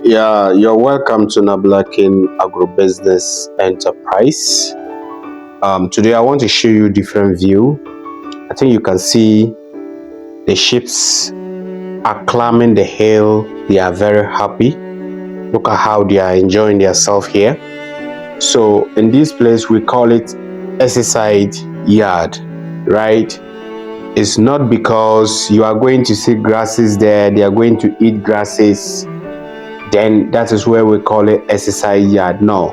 Yeah, you're welcome to Nabila Agribusiness Enterprise. Today I want to show you a different view. I think you can see the ships are climbing the hill. They are very happy. Look at how they are enjoying themselves here. So in this place we call it exercise yard, right? It's not because you are going to see grasses there, they are going to eat grasses, then that is where we call it exercise yard. No,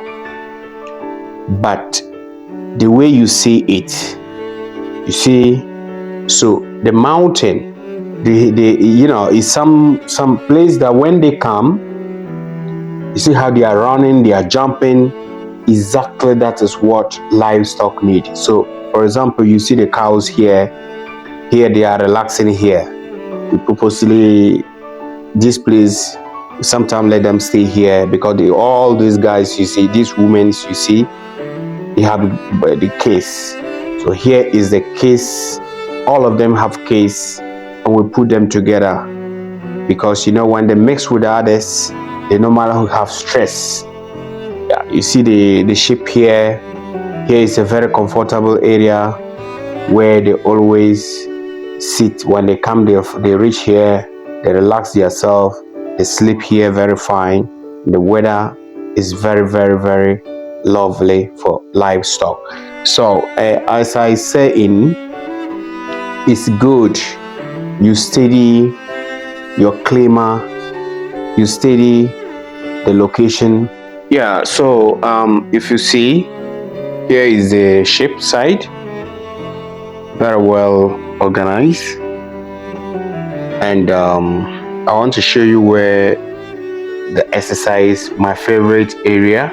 but the way you see it, you see, so the mountain, is some place that when they come, you see how they are running, they are jumping. Exactly, that is what livestock need. So for example, you see the cows here they are relaxing here. We purposely, this place, sometimes let them stay here because all these guys you see, these women you see, they have the case. So here is the case. All of them have case, and we put them together because when they mix with others, they normally have stress. Yeah, you see the sheep here. Here is a very comfortable area where they always sit. When they come, they reach here, they relax themselves, they sleep here very fine. The weather is very, very, very lovely for livestock. So as I say, it's good you study your climate, you study the location. Yeah, so if you see, here is the sheep side, very well organized, and I want to show you where the exercise, my favorite area.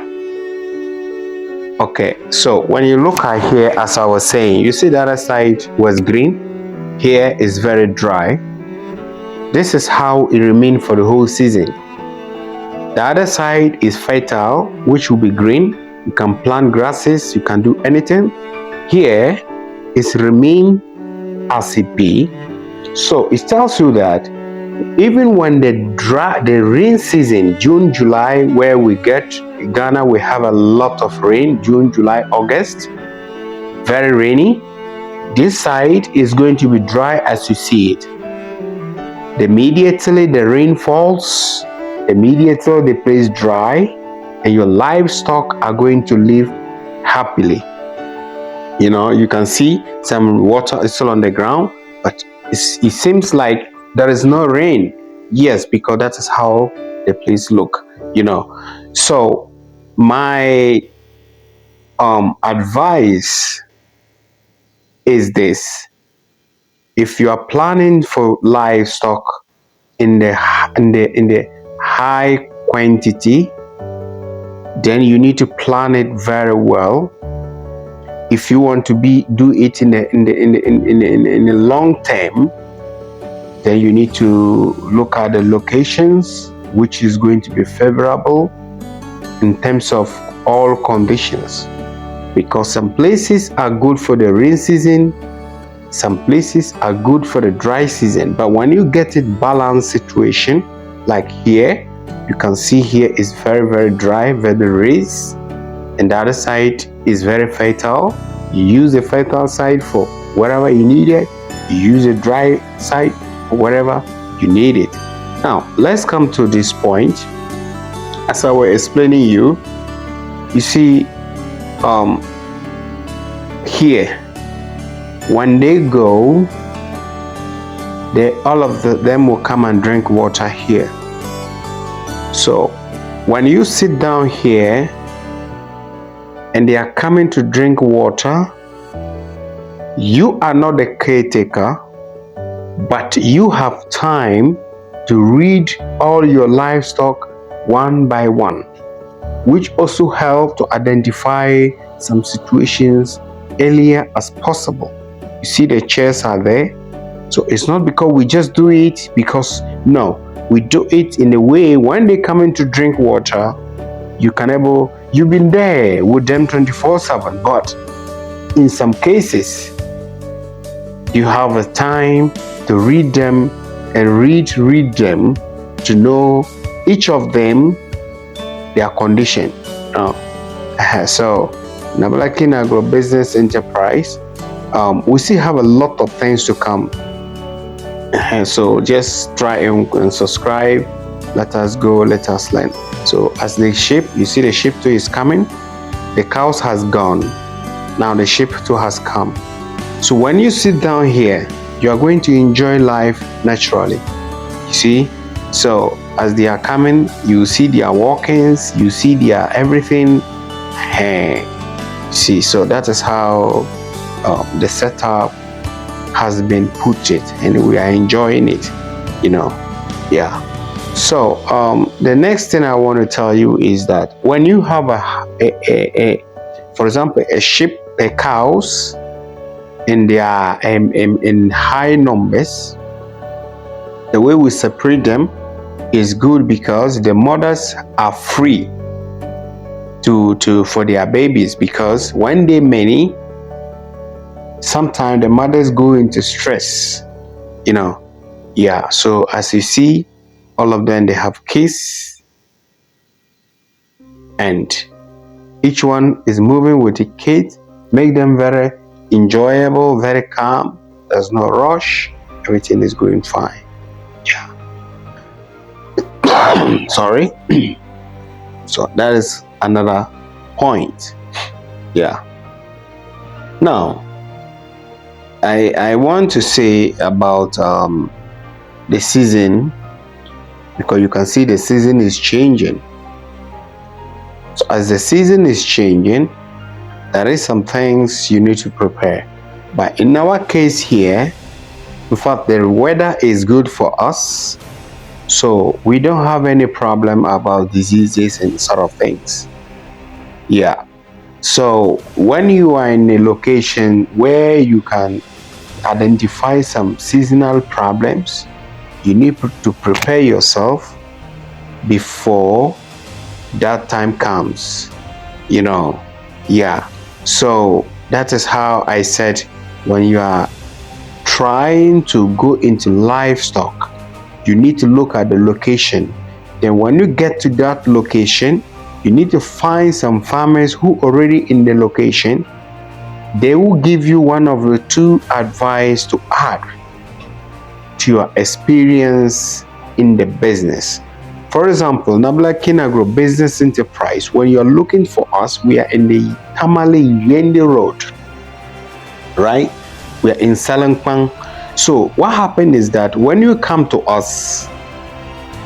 Okay, so when you look at here, as I was saying, you see the other side was green, here is very dry. This is how it remains for the whole season. The other side is fertile, which will be green. You can plant grasses, you can do anything. Here is remain as it be. So it tells you that even when the rain season, June, July, where we get Ghana, we have a lot of rain, June, July, August, very rainy. This side is going to be dry as you see it. Immediately the rain falls, immediately the place dry, and your livestock are going to live happily. You can see some water is still on the ground, but it seems like there is no rain. Yes, because that is how the place look. So my advice is this: if you are planning for livestock in the high quantity, then you need to plan it very well. If you want to do it in the long term, then you need to look at the locations which is going to be favorable in terms of all conditions, because some places are good for the rain season, some places are good for the dry season. But when you get it balanced situation, like here, you can see here is very, very dry, very raised, and the other side is very fertile. You use the fertile side for wherever you need it, you use the dry side for wherever you need it. Now let's come to this point. As I was explaining you see here, when they go, all of them will come and drink water here. So when you sit down here and they are coming to drink water, you are not the caretaker, but you have time to read all your livestock one by one, which also help to identify some situations earlier as possible. You see the chairs are there. So it's not because we just do it because, no, we do it in a way when they come in to drink water, you've been there with them 24/7. But in some cases, you have a time to read them and read them to know each of them, their condition. So Nabila King Agribusiness Enterprise, we still have a lot of things to come. So just try and subscribe. Let us go, let us learn. So as the sheep, you see the sheep too is coming. The cows has gone. Now the sheep too has come. So when you sit down here, you are going to enjoy life naturally. You see? So as they are coming, you see their walkings, you see their everything. See, so that is how the setup has been put it, and we are enjoying it, yeah. So the next thing I want to tell you is that when you have for example, a sheep, a cows, and they are in high numbers, the way we separate them is good because the mothers are free for their babies, because when they many, sometimes the mothers go into stress, yeah. So as you see, all of them, they have kids, and each one is moving with the kid, make them very enjoyable, very calm. There's no rush, everything is going fine. Yeah. Sorry. So that is another point. Yeah. Now I want to say about the season, because you can see the season is changing. So as the season is changing, there is some things you need to prepare. But in our case here, in fact, the weather is good for us, so we don't have any problem about diseases and sort of things. Yeah. So when you are in a location where you can identify some seasonal problems, you need to prepare yourself before that time comes, yeah. So that is how I said, when you are trying to go into livestock, you need to look at the location. Then when you get to that location, you need to find some farmers who already in the location. They will give you one of the two advice to add to your experience in the business. For example, Nabila King Agribusiness Enterprise, when you're looking for us, we are in the Tamale Yende Road, right? We are in Salankpang. So what happened is that when you come to us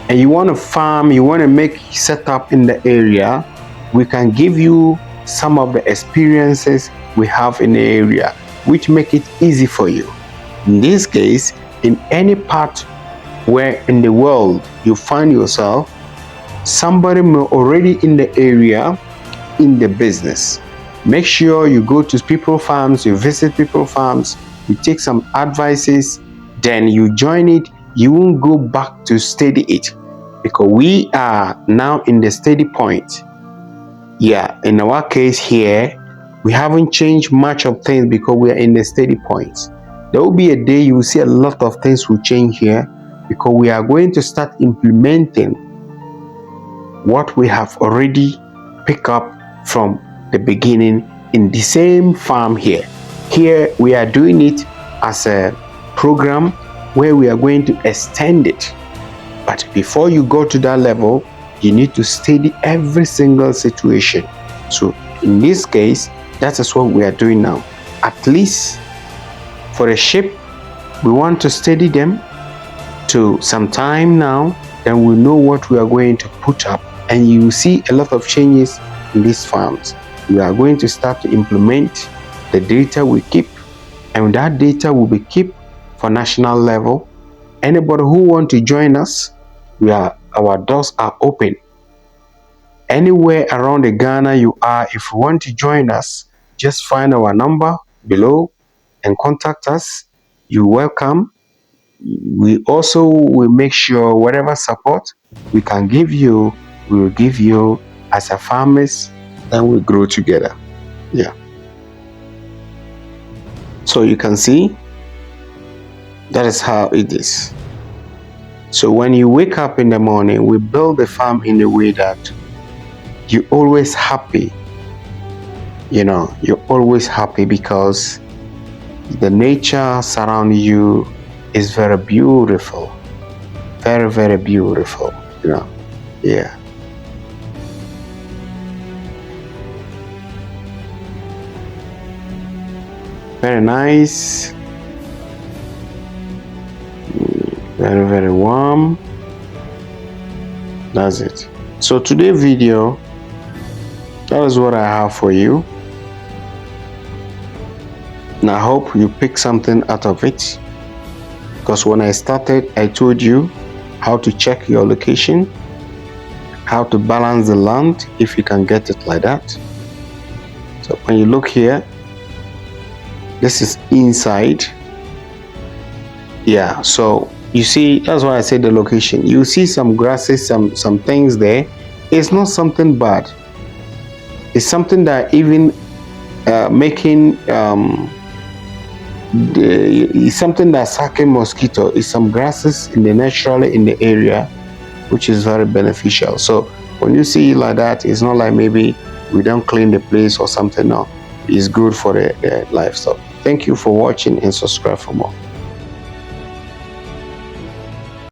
and you want to farm, you want to make setup in the area, we can give you some of the experiences we have in the area, which make it easy for you. In this case, in any part where in the world you find yourself, somebody may already in the area, in the business. Make sure you go to people farms, you visit people farms, you take some advices, then you join it. You won't go back to study it, because we are now in the steady point. Yeah, in our case here, we haven't changed much of things because we are in the steady point. There will be a day you will see a lot of things will change here, because we are going to start implementing what we have already picked up from the beginning in the same farm here. Here we are doing it as a program where we are going to extend it. But before you go to that level, you need to study every single situation. So in this case, that is what we are doing now. At least for a sheep, we want to study them to some time now, then we know what we are going to put up, and you will see a lot of changes in these farms. We are going to start to implement the data we keep, and that data will be kept for national level. Anybody who want to join us, our doors are open. Anywhere around the Ghana you are, if you want to join us, just find our number below and contact us. You're welcome. We also will make sure whatever support we can give you, we will give you as a farmers, and we grow together. Yeah. So you can see that is how it is. So when you wake up in the morning, we build the farm in a way that you're always happy. You're always happy because the nature surrounding you is very beautiful. Very, very beautiful. Yeah. Very nice. Very, very warm. That's it. So today's video, that is what I have for you. And I hope you pick something out of it, because when I started, I told you how to check your location, how to balance the land if you can get it like that. So when you look here, this is inside. Yeah, so you see, that's why I said the location. You see some grasses, some things there. It's not something bad. It's something that even making it's something that's sucking mosquito. It's some grasses naturally in the area, which is very beneficial. So when you see it like that, it's not like maybe we don't clean the place or something. No, it's good for the livestock. Thank you for watching and subscribe for more.